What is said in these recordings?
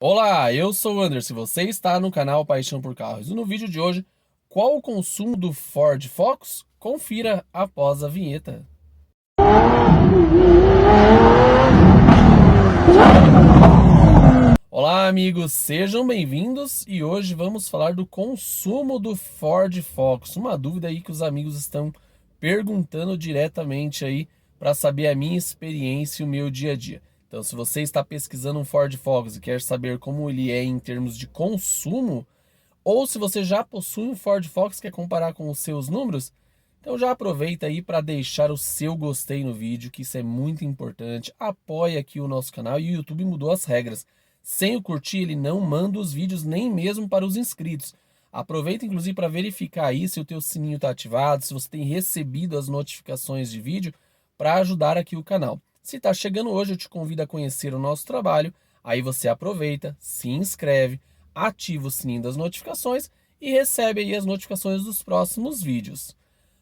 Olá, eu sou o Anderson e você está no canal Paixão por Carros. E no vídeo de hoje, qual o consumo do Ford Focus? Confira após a vinheta. Olá, amigos, sejam bem-vindos e hoje vamos falar do consumo do Ford Focus. Uma dúvida aí que os amigos estão perguntando diretamente aí para saber a minha experiência e o meu dia a dia. Então, se você está pesquisando um Ford Focus e quer saber como ele é em termos de consumo, ou se você já possui um Ford Focus e quer comparar com os seus números, então já aproveita aí para deixar o seu gostei no vídeo, que isso é muito importante. Apoie aqui o nosso canal e o YouTube mudou as regras. Sem o curtir, ele não manda os vídeos nem mesmo para os inscritos. Aproveita inclusive para verificar aí se o teu sininho está ativado, se você tem recebido as notificações de vídeo para ajudar aqui o canal. Se está chegando hoje, eu te convido a conhecer o nosso trabalho. Aí você aproveita, se inscreve, ativa o sininho das notificações e recebe aí as notificações dos próximos vídeos.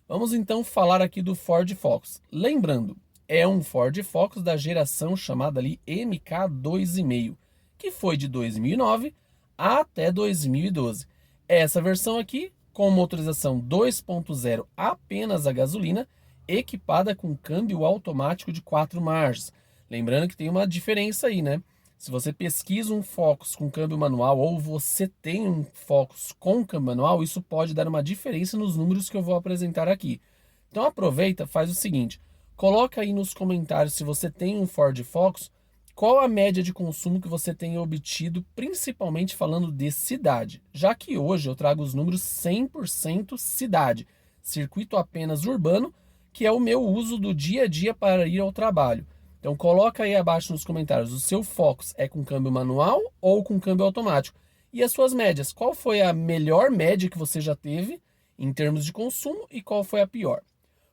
Vamos então falar aqui do Ford Focus. Lembrando, é um Ford Focus da geração chamada ali MK2,5, que foi de 2009 até 2012. Essa versão aqui, com motorização 2.0 apenas a gasolina, equipada com câmbio automático de 4 marchas. Lembrando que tem uma diferença aí, né? Se você pesquisa um Focus com câmbio manual ou você tem um Focus com câmbio manual, isso pode dar uma diferença nos números que eu vou apresentar aqui. Então aproveita, faz o seguinte, coloca aí nos comentários se você tem um Ford Focus, qual a média de consumo que você tem obtido, principalmente falando de cidade, já que hoje eu trago os números 100% cidade, circuito apenas urbano, que é o meu uso do dia a dia para ir ao trabalho. Então coloca aí abaixo nos comentários, o seu Focus é com câmbio manual ou com câmbio automático? E as suas médias, qual foi a melhor média que você já teve em termos de consumo e qual foi a pior?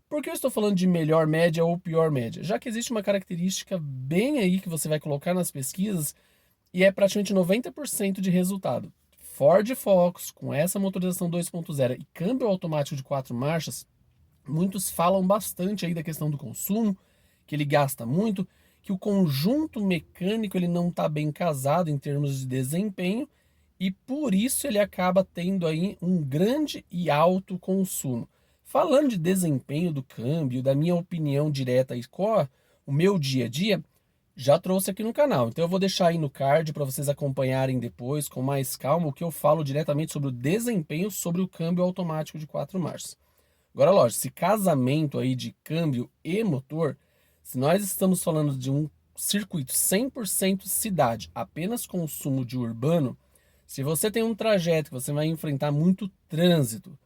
Por que eu estou falando de melhor média ou pior média? Já que existe uma característica bem aí que você vai colocar nas pesquisas e é praticamente 90% de resultado. Ford Focus com essa motorização 2.0 e câmbio automático de 4 marchas, muitos falam bastante aí da questão do consumo, que ele gasta muito, que o conjunto mecânico ele não está bem casado em termos de desempenho e por isso ele acaba tendo aí um grande e alto consumo. Falando de desempenho do câmbio, da minha opinião direta e qual o meu dia a dia, já trouxe aqui no canal. Então eu vou deixar aí no card para vocês acompanharem depois com mais calma o que eu falo diretamente sobre o desempenho sobre o câmbio automático de 4 marchas. Agora, lógico, esse casamento aí de câmbio e motor, se nós estamos falando de um circuito 100% cidade, apenas consumo de urbano, se você tem um trajeto que você vai enfrentar muito trânsito,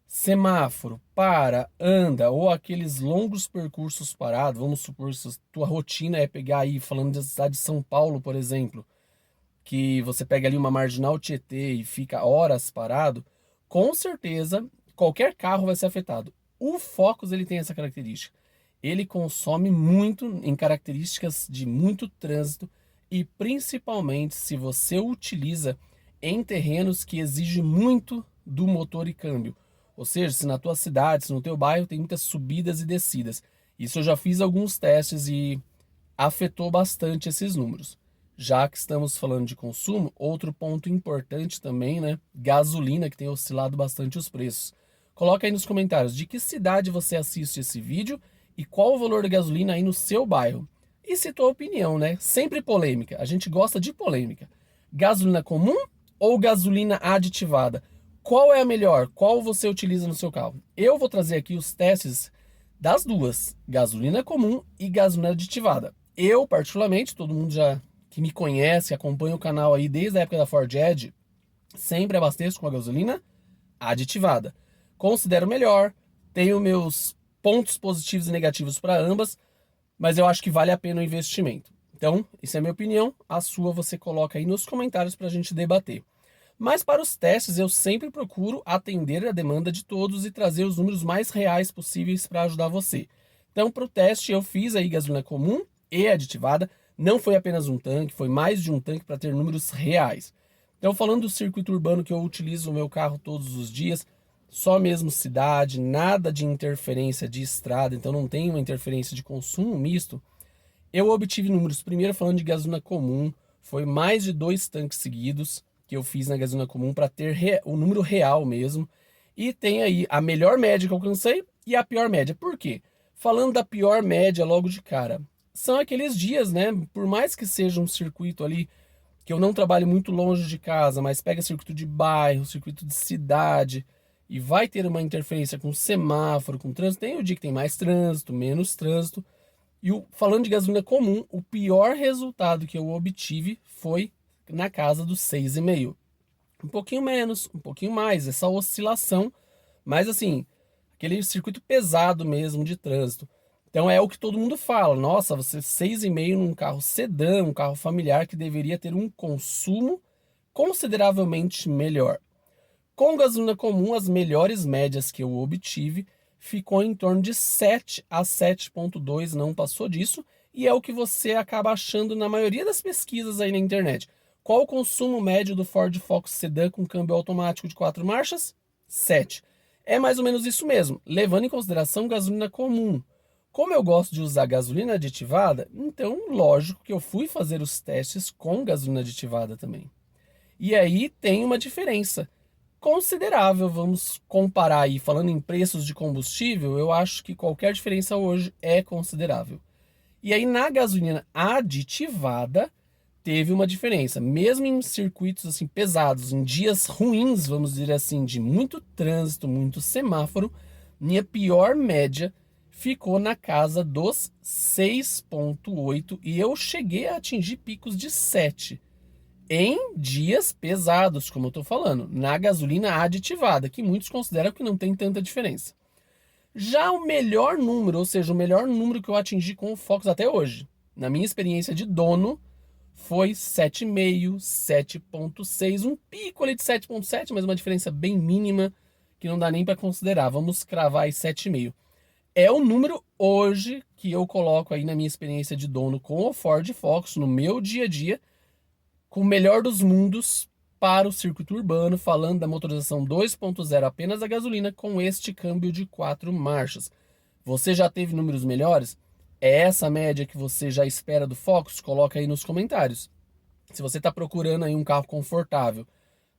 semáforo, para, anda, ou aqueles longos percursos parados, vamos supor, se a tua rotina é pegar aí, falando da cidade de São Paulo, por exemplo, que você pega ali uma marginal Tietê e fica horas parado, com certeza qualquer carro vai ser afetado. O Focus ele tem essa característica. Ele consome muito em características de muito trânsito e principalmente se você utiliza em terrenos que exigem muito do motor e câmbio. Ou seja, se na tua cidade, se no teu bairro tem muitas subidas e descidas. Isso eu já fiz alguns testes e afetou bastante esses números. Já que estamos falando de consumo, outro ponto importante também, né? Gasolina, que tem oscilado bastante os preços. Coloca aí nos comentários de que cidade você assiste esse vídeo e qual o valor da gasolina aí no seu bairro. E se tua opinião, né? Sempre polêmica. A gente gosta de polêmica. Gasolina comum ou gasolina aditivada? Qual é a melhor? Qual você utiliza no seu carro? Eu vou trazer aqui os testes das duas, gasolina comum e gasolina aditivada. Eu, particularmente, todo mundo já que me conhece, acompanha o canal aí desde a época da Ford Edge, sempre abasteço com a gasolina aditivada. Considero melhor, tenho meus pontos positivos e negativos para ambas, mas eu acho que vale a pena o investimento. Então, isso é a minha opinião, a sua você coloca aí nos comentários para a gente debater. Mas para os testes eu sempre procuro atender a demanda de todos e trazer os números mais reais possíveis para ajudar você. Então para o teste eu fiz aí gasolina comum e aditivada, não foi apenas um tanque, foi mais de um tanque para ter números reais. Então falando do circuito urbano que eu utilizo o meu carro todos os dias, só mesmo cidade, nada de interferência de estrada, então não tem uma interferência de consumo misto, eu obtive números primeiro falando de gasolina comum, Foi mais de 2 tanques seguidos que eu fiz na gasolina comum para ter o número real mesmo. E tem aí a melhor média que eu alcancei e a pior média. Por quê? Falando da pior média logo de cara, são aqueles dias, né? Por mais que seja um circuito ali que eu não trabalho muito longe de casa, mas pega circuito de bairro, circuito de cidade, e vai ter uma interferência com semáforo, com trânsito. Tem o dia que tem mais trânsito, menos trânsito. E falando de gasolina comum, o pior resultado que eu obtive foi na casa dos 6,5. Um pouquinho menos, um pouquinho mais, essa oscilação, mas assim, aquele circuito pesado mesmo de trânsito. Então é o que todo mundo fala, nossa, você 6,5 num carro sedã, um carro familiar que deveria ter um consumo consideravelmente melhor. Com gasolina comum, as melhores médias que eu obtive ficou em torno de 7 a 7,2, não passou disso, e é o que você acaba achando na maioria das pesquisas aí na internet. Qual o consumo médio do Ford Focus Sedan com câmbio automático de 4 marchas? 7. É mais ou menos isso mesmo, levando em consideração gasolina comum. Como eu gosto de usar gasolina aditivada, então lógico que eu fui fazer os testes com gasolina aditivada também. E aí tem uma diferença considerável, vamos comparar aí, falando em preços de combustível, eu acho que qualquer diferença hoje é considerável. E aí na gasolina aditivada teve uma diferença, mesmo em circuitos assim pesados, em dias ruins, vamos dizer assim, de muito trânsito, muito semáforo, minha pior média ficou na casa dos 6,8 e eu cheguei a atingir picos de 7 em dias pesados, como eu estou falando, na gasolina aditivada, que muitos consideram que não tem tanta diferença. Já o melhor número, ou seja, o melhor número que eu atingi com o Focus até hoje, na minha experiência de dono, foi 7,5, 7,6, um pico ali de 7,7, mas uma diferença bem mínima que não dá nem para considerar. Vamos cravar aí 7,5. É o número hoje que eu coloco aí na minha experiência de dono com o Ford Focus, no meu dia a dia, com o melhor dos mundos para o circuito urbano, falando da motorização 2.0 apenas a gasolina com este câmbio de 4 marchas. Você já teve números melhores? É essa média que você já espera do Focus? Coloca aí nos comentários. Se você está procurando aí um carro confortável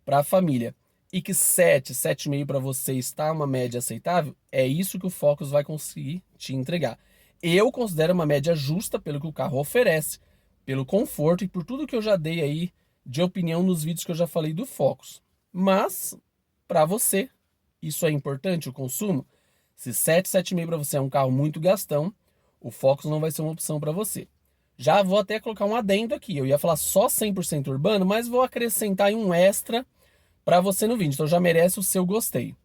para a família e que 7, 7,5 para você está uma média aceitável, é isso que o Focus vai conseguir te entregar. Eu considero uma média justa pelo que o carro oferece, pelo conforto e por tudo que eu já dei aí de opinião nos vídeos que eu já falei do Focus. Mas, para você, isso é importante, o consumo? Se 7, 7,5 para você é um carro muito gastão, o Focus não vai ser uma opção para você. Já vou até colocar um adendo aqui. Eu ia falar só 100% urbano, mas vou acrescentar aí um extra para você no vídeo. Então já merece o seu gostei.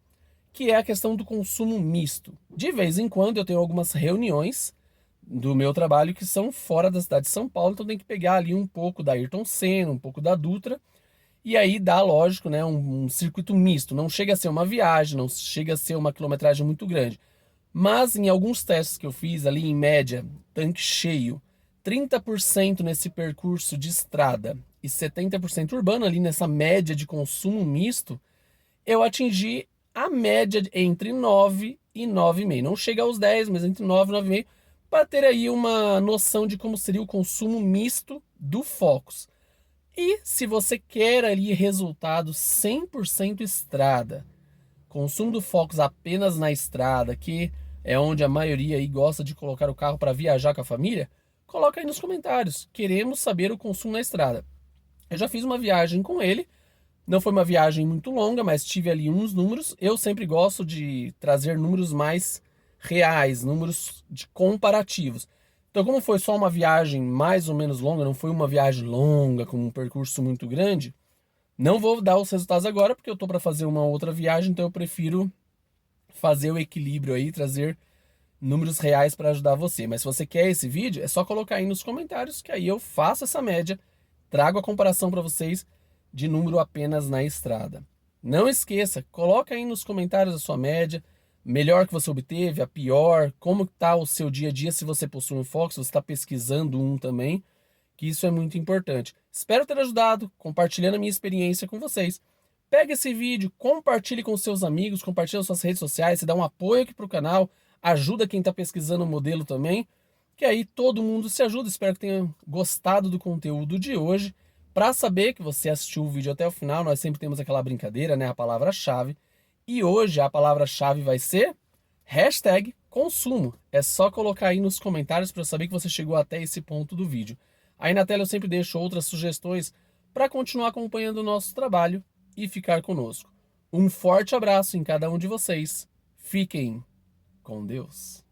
Que é a questão do consumo misto. De vez em quando eu tenho algumas reuniões do meu trabalho que são fora da cidade de São Paulo, então tem que pegar ali um pouco da Ayrton Senna, um pouco da Dutra, e aí dá, lógico, né, um circuito misto. Não chega a ser uma viagem, não chega a ser uma quilometragem muito grande. Mas em alguns testes que eu fiz ali, em média, tanque cheio, 30% nesse percurso de estrada e 70% urbano, ali nessa média de consumo misto, eu atingi a média entre 9 e 9,5. Não chega aos 10, mas entre 9 e 9,5, para ter aí uma noção de como seria o consumo misto do Focus. E se você quer ali resultado 100% estrada, consumo do Focus apenas na estrada, que é onde a maioria aí gosta de colocar o carro para viajar com a família, coloca aí nos comentários. Queremos saber o consumo na estrada. Eu já fiz uma viagem com ele, não foi uma viagem muito longa, mas tive ali uns números. Eu sempre gosto de trazer números mais reais, números de comparativos. Então, como foi só uma viagem mais ou menos longa, não foi uma viagem longa, com um percurso muito grande, não vou dar os resultados agora, porque eu estou para fazer uma outra viagem, então eu prefiro fazer o equilíbrio aí, trazer números reais para ajudar você. Mas se você quer esse vídeo, é só colocar aí nos comentários, que aí eu faço essa média, trago a comparação para vocês de número apenas na estrada. Não esqueça, coloca aí nos comentários a sua média, melhor que você obteve, a pior, como está o seu dia a dia se você possui um Focus, se você está pesquisando um também, que isso é muito importante. Espero ter ajudado, compartilhando a minha experiência com vocês. Pega esse vídeo, compartilhe com seus amigos, compartilhe nas suas redes sociais, se dá um apoio aqui para o canal, ajuda quem está pesquisando o modelo também, que aí todo mundo se ajuda. Espero que tenham gostado do conteúdo de hoje. Para saber que você assistiu o vídeo até o final, nós sempre temos aquela brincadeira, né? A palavra-chave. E hoje a palavra-chave vai ser #consumo. É só colocar aí nos comentários para eu saber que você chegou até esse ponto do vídeo. Aí na tela eu sempre deixo outras sugestões para continuar acompanhando o nosso trabalho e ficar conosco. Um forte abraço em cada um de vocês. Fiquem com Deus.